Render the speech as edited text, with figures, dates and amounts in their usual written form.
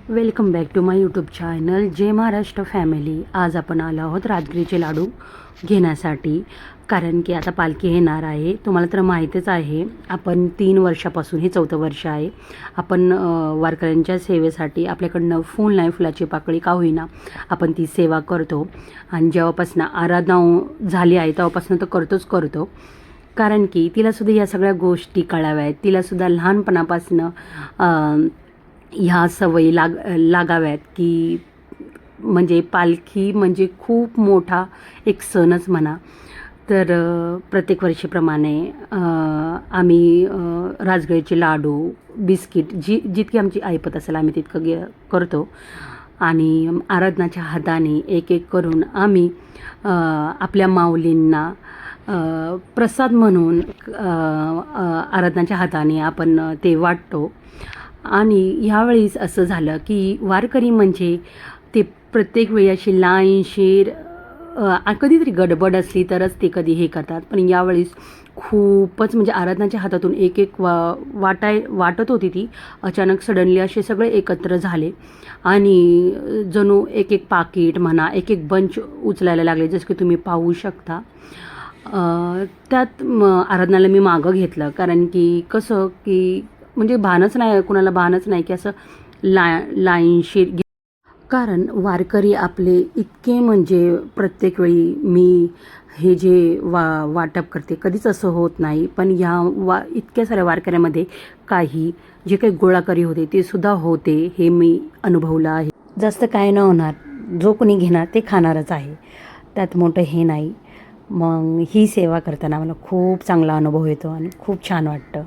Welcome back to my YouTube channel जय Maharashtra family. आज आपण आलो आहोत राजगिरीचे लाडू घेण्यासाठी, कारण की आता पालखी येणार आहे. तुम्हाला तर माहीतच आहे, आपण 3 वर्षापासून, हे 4थं वर्ष आहे, आपण वारकऱ्यांच्या सेवेसाठी आपल्याकडनं फूल नाही फुलाची पाकळी का होईना आपण ती सेवा करतो. आणि जेव्हापासून आराधना झाली आहे तेव्हापासून तर करतो, कारण की तिलासुद्धा या सगळ्या गोष्टी कळाव्या आहेत. तिलासुद्धा लहानपणापासून ह्या सवयी लागाव्यात, की म्हणजे पालखी म्हणजे खूप मोठा एक सणच म्हणा. तर प्रत्येक वर्षीप्रमाणे आम्ही राजगिरीचे लाडू, बिस्किट जितकी आमची ऐपत असेल आम्ही तितकं करतो. आणि आराधनाच्या हाताने एक एक करून आम्ही आपल्या माऊलींना प्रसाद म्हणून आराधनाच्या हाताने आपण ते वाटतो. आणि ह्यावेळीस असं झालं की वारकरी म्हणजे ते प्रत्येक वेळी अशी लाईनशीर कधीतरी गडबड असली तरच ते कधी हे करतात. पण यावेळीस खूपच म्हणजे आराधनाच्या हातातून एक एक वाटत होती ती. अचानक सडनली असे सगळे एकत्र झाले आणि जणू एक एक पाकीट म्हणा, एक एक बंच उचलायला लागले, जसं की तुम्ही पाहू शकता. त्यात आराधनाला मी मागं घेतलं, कारण की कसं की म्हणजे कुणाला भानच नाही की असं लाईनशीर कारण वारकरी आपले इतके म्हणजे प्रत्येक वेळी मी हे जे वाटप करते कधीच असं होत नाही. पण ह्या इतक्या साऱ्या वारकऱ्यामध्ये काही जे काही गोळाकारी होते ते सुद्धा होते, हे मी अनुभवलं आहे. जास्त काय न होणार, जो कोणी घेणार ते खाणारच आहे, त्यात मोठं हे नाही. मग ही सेवा करताना मला खूप चांगला अनुभव येतो आणि खूप छान वाटतं.